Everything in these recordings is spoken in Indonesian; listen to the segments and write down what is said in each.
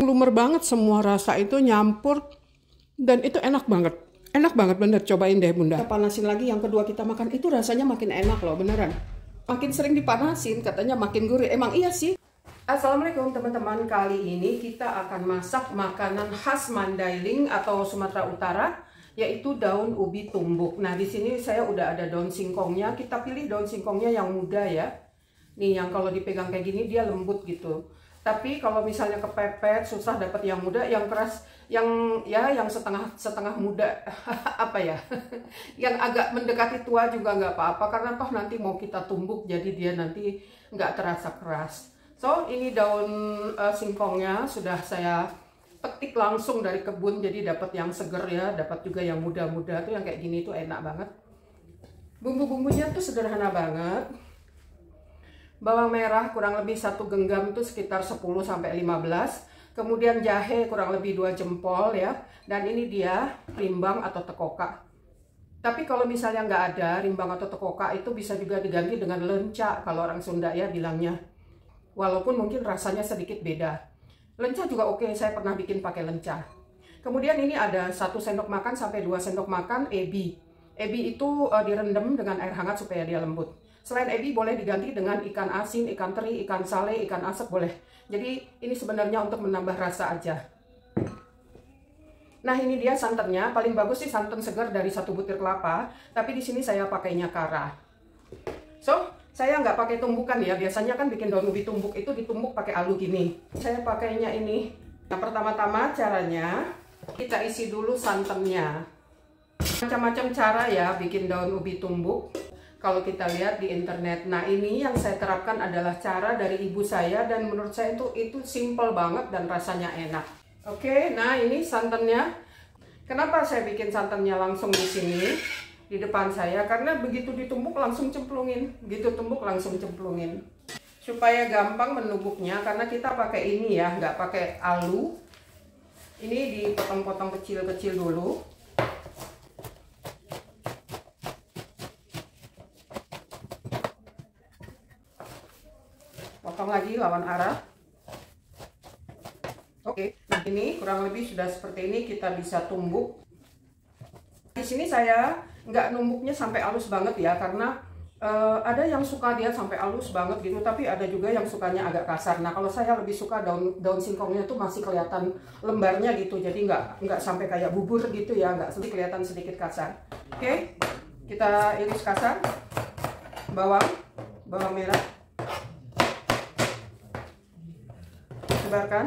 lumer banget, semua rasa itu nyampur dan itu enak banget. Enak banget bener, cobain deh Bunda. Kita panasin lagi yang kedua kita makan, itu rasanya makin enak loh, beneran. Makin sering dipanasin katanya makin gurih, emang iya sih. Assalamualaikum teman-teman, kali ini kita akan masak makanan khas Mandailing atau Sumatera Utara, yaitu daun ubi tumbuk. Nah di sini saya udah ada daun singkongnya, kita pilih daun singkongnya yang muda ya. Nih yang kalau dipegang kayak gini dia lembut gitu. Tapi kalau misalnya kepepet susah dapat yang muda, yang keras, yang setengah muda apa ya, yang agak mendekati tua juga nggak apa-apa karena toh nanti mau kita tumbuk jadi dia nanti nggak terasa keras. So ini daun singkongnya sudah saya petik langsung dari kebun jadi dapat yang seger ya, dapat juga yang muda-muda tuh yang kayak gini tuh enak banget. Bumbu-bumbunya tuh sederhana banget. Bawang merah kurang lebih 1 genggam itu sekitar 10-15. Kemudian jahe kurang lebih 2 jempol ya. Dan ini dia rimbang atau tekoka. Tapi kalau misalnya nggak ada rimbang atau tekoka itu bisa juga diganti dengan lenca kalau orang Sunda ya bilangnya. Walaupun mungkin rasanya sedikit beda. Lenca juga oke, saya pernah bikin pakai lenca. Kemudian ini ada 1 sendok makan sampai 2 sendok makan ebi. Ebi itu direndam dengan air hangat supaya dia lembut. Selain ebi boleh diganti dengan ikan asin, ikan teri, ikan sale, ikan asap boleh. Jadi ini sebenarnya untuk menambah rasa aja. Nah ini dia santannya, paling bagus sih santan segar dari 1 butir kelapa. Tapi di sini saya pakainya kara. So saya nggak pakai tumbukan ya, biasanya kan bikin daun ubi tumbuk itu ditumbuk pakai alu gini. Saya pakainya ini. Nah pertama-tama caranya kita isi dulu santannya. Macam-macam cara ya bikin daun ubi tumbuk. Kalau kita lihat di internet, nah ini yang saya terapkan adalah cara dari ibu saya dan menurut saya itu simple banget dan rasanya enak. Oke, nah ini santannya. Kenapa saya bikin santannya langsung di sini di depan saya? Karena begitu ditumbuk langsung cemplungin, begitu tumbuk langsung cemplungin. Supaya gampang menumbuknya, karena kita pakai ini ya, nggak pakai alu. Ini dipotong-potong kecil-kecil dulu. Potong lagi lawan arah. Oke, nah ini kurang lebih sudah seperti ini, kita bisa tumbuk. Di sini saya nggak numbuknya sampai halus banget ya, karena ada yang suka dia sampai halus banget gitu, tapi ada juga yang sukanya agak kasar. Nah kalau saya lebih suka daun singkongnya tuh masih kelihatan lembarnya gitu, jadi nggak sampai kayak bubur gitu ya, nggak sedikit kelihatan sedikit kasar. Oke, kita iris kasar. Bawang merah. Sebarkan.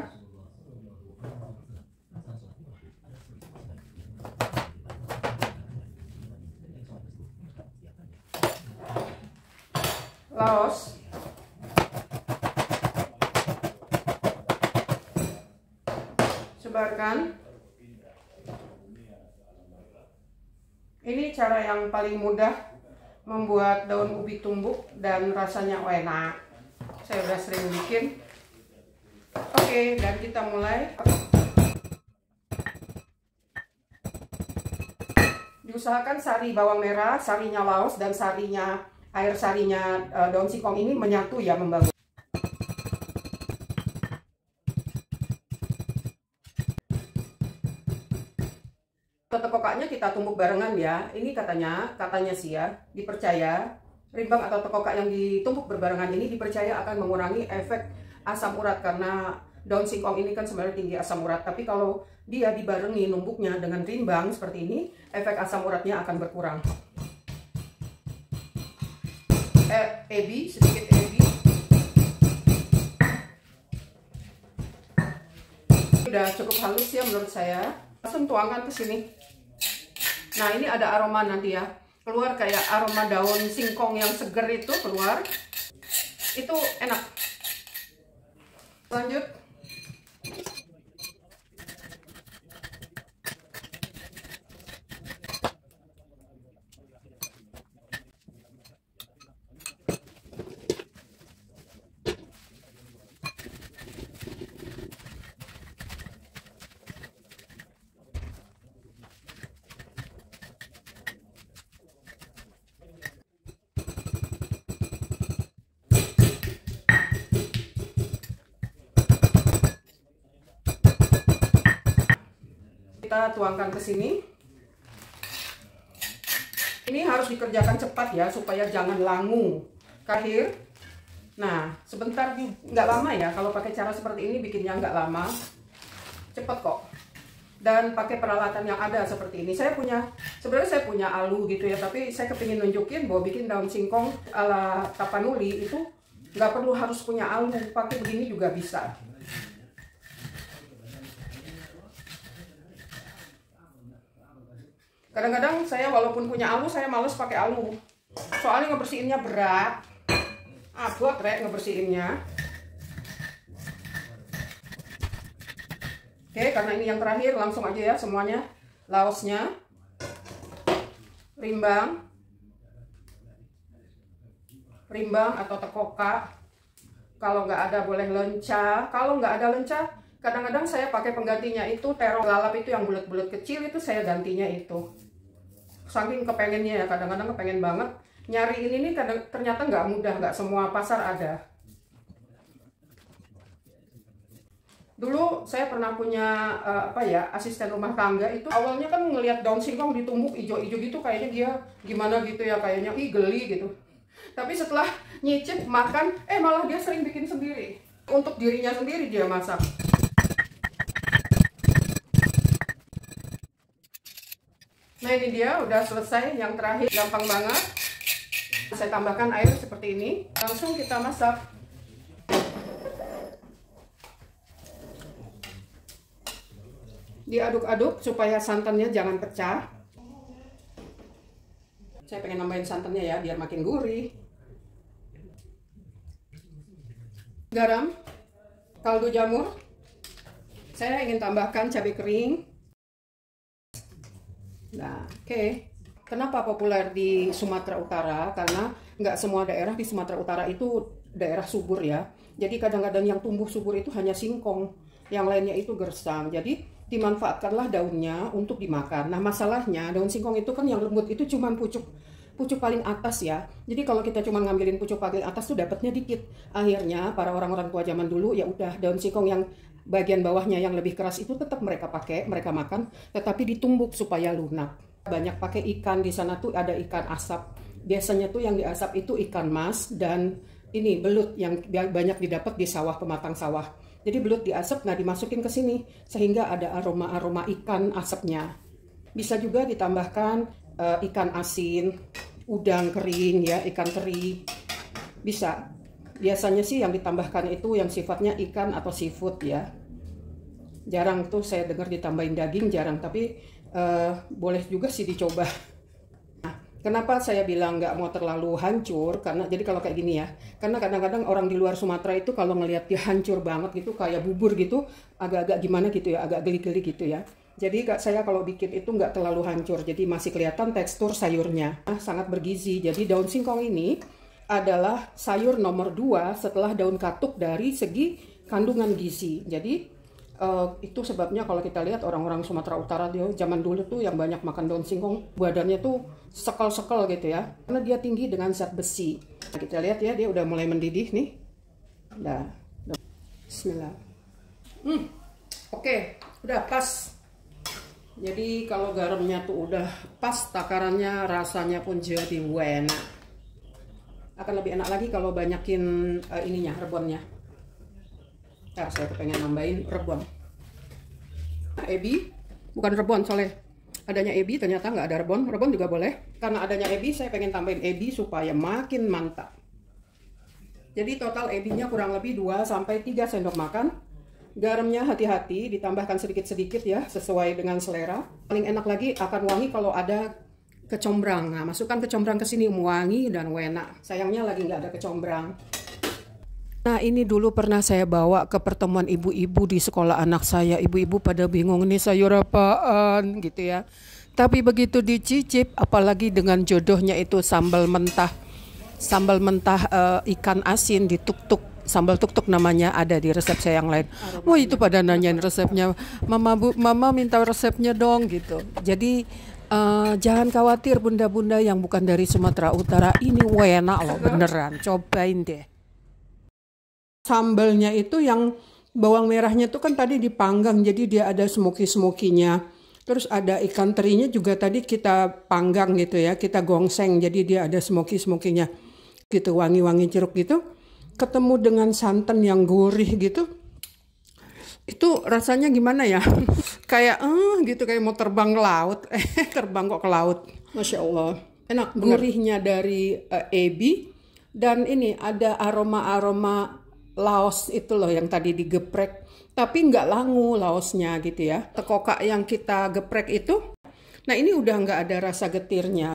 Laos. Sebarkan. Ini cara yang paling mudah membuat daun ubi tumbuk dan rasanya enak. Saya udah sering bikin. Oke, dan kita mulai. Diusahakan sari bawang merah, sarinya laos, dan air sarinya daun singkong ini menyatu ya, membangun. Tekokaknya kita tumbuk barengan ya. Ini katanya sih ya, dipercaya rimbang atau tekokak yang ditumbuk berbarengan ini dipercaya akan mengurangi efek asam urat, karena daun singkong ini kan sebenarnya tinggi asam urat, tapi kalau dia dibarengi numbuknya dengan rimbang seperti ini, efek asam uratnya akan berkurang. Sedikit ebi. Udah cukup halus ya menurut saya. Langsung tuangkan ke sini. Nah ini ada aroma nanti ya, keluar kayak aroma daun singkong yang seger itu keluar. Itu enak. Lanjut. Kita tuangkan ke sini. Ini harus dikerjakan cepat ya, supaya jangan langu. Akhir. Nah, sebentar, nggak lama ya. Kalau pakai cara seperti ini bikinnya nggak lama. Cepet kok. Dan pakai peralatan yang ada seperti ini. Sebenarnya saya punya alu gitu ya, tapi saya kepingin nunjukin bahwa bikin daun singkong ala Tapanuli itu nggak perlu harus punya alu. Pakai begini juga bisa. Kadang-kadang saya walaupun punya alu, saya males pakai alu. Soalnya ngebersihinnya berat. Buat ngebersihinnya. Oke, karena ini yang terakhir, langsung aja ya semuanya. Laosnya. Rimbang. Rimbang atau tekoka. Kalau nggak ada boleh lenca. Kalau nggak ada lenca, kadang-kadang saya pakai penggantinya itu terong lalap itu yang bulat-bulat kecil, itu saya gantinya itu. Saking kepengennya ya, kadang-kadang kepengen banget. Nyari ini nih ternyata nggak mudah, nggak semua pasar ada. Dulu saya pernah punya asisten rumah tangga itu. Awalnya kan ngelihat daun singkong ditumbuk ijo-ijo gitu, kayaknya dia gimana gitu ya, kayaknya geli gitu. Tapi setelah nyicip makan, malah dia sering bikin sendiri. Untuk dirinya sendiri dia masak. Nah ini dia udah selesai, yang terakhir gampang banget. Saya tambahkan air seperti ini, langsung kita masak. Diaduk-aduk supaya santannya jangan pecah. Saya pengen nambahin santannya ya, biar makin gurih. Garam, kaldu jamur. Saya ingin tambahkan cabai kering. Nah, oke. Kenapa populer di Sumatera Utara? Karena nggak semua daerah di Sumatera Utara itu daerah subur ya. Jadi kadang-kadang yang tumbuh subur itu hanya singkong, yang lainnya itu gersang. Jadi dimanfaatkanlah daunnya untuk dimakan. Nah masalahnya daun singkong itu kan yang lembut itu cuma pucuk paling atas ya. Jadi kalau kita cuma ngambilin pucuk paling atas tuh dapatnya dikit. Akhirnya para orang-orang tua zaman dulu ya udah daun singkong yang bagian bawahnya yang lebih keras itu tetap mereka pakai, mereka makan, tetapi ditumbuk supaya lunak. Banyak pakai ikan di sana tuh, ada ikan asap. Biasanya tuh yang diasap itu ikan mas dan ini belut yang banyak didapat di sawah, pematang sawah. Jadi belut diasap, nah dimasukin ke sini sehingga ada aroma-aroma ikan asapnya. Bisa juga ditambahkan ikan asin, udang kering ya, ikan teri. Bisa. Biasanya sih yang ditambahkan itu yang sifatnya ikan atau seafood ya. Jarang tuh saya dengar ditambahin daging, jarang, tapi boleh juga sih dicoba. Nah, kenapa saya bilang nggak mau terlalu hancur? Karena jadi kalau kayak gini ya, karena kadang-kadang orang di luar Sumatera itu kalau ngelihat dia hancur banget gitu, kayak bubur gitu, agak-agak gimana gitu ya, agak geli-geli gitu ya. Jadi saya kalau bikin itu nggak terlalu hancur, jadi masih kelihatan tekstur sayurnya. Nah, sangat bergizi. Jadi daun singkong ini adalah sayur nomor 2 setelah daun katuk dari segi kandungan gizi. Jadi itu sebabnya kalau kita lihat orang-orang Sumatera Utara dia zaman dulu tuh yang banyak makan daun singkong, badannya tuh sekel-sekel gitu ya, karena dia tinggi dengan zat besi. Nah, kita lihat ya, dia udah mulai mendidih nih. Nah, bismillah. Oke, udah pas. Jadi kalau garamnya tuh udah pas takarannya, rasanya pun jadi enak. Akan lebih enak lagi kalau banyakin ininya, rebonnya. Ntar saya kepengen nambahin rebon. Nah, ebi, bukan rebon soalnya adanya ebi, ternyata nggak ada rebon. Rebon juga boleh. Karena adanya ebi, saya pengen tambahin ebi supaya makin mantap. Jadi total ebinya kurang lebih 2-3 sendok makan. Garamnya hati-hati, ditambahkan sedikit-sedikit ya, sesuai dengan selera. Paling enak lagi akan wangi kalau ada kecombrang. Nah, masukkan kecombrang ke sini, wangi dan enak. Sayangnya lagi nggak ada kecombrang. Nah, ini dulu pernah saya bawa ke pertemuan ibu-ibu di sekolah anak saya. Ibu-ibu pada bingung nih sayur apaan gitu ya. Tapi begitu dicicip, apalagi dengan jodohnya itu sambal mentah. Sambal mentah ikan asin dituk-tuk. Sambal tuk-tuk namanya, ada di resep saya yang lain. Wah, itu pada nanyain resepnya. Mama minta resepnya dong gitu. Jadi jangan khawatir bunda-bunda yang bukan dari Sumatera Utara. Ini enak loh beneran. Cobain deh. Sambalnya itu yang bawang merahnya itu kan tadi dipanggang, jadi dia ada smoky-smokinya. Terus ada ikan terinya juga tadi kita panggang gitu ya, kita gongseng, jadi dia ada smoky-smokinya gitu, wangi-wangi jeruk gitu. Ketemu dengan santan yang gurih gitu, itu rasanya gimana ya? Kayak gitu, kayak mau terbang ke laut. Terbang kok ke laut. Masya Allah. Enak, gurihnya dari ebi. Dan ini ada aroma-aroma laos itu loh yang tadi digeprek. Tapi nggak langu laosnya gitu ya. Tekokak yang kita geprek itu, nah ini udah nggak ada rasa getirnya.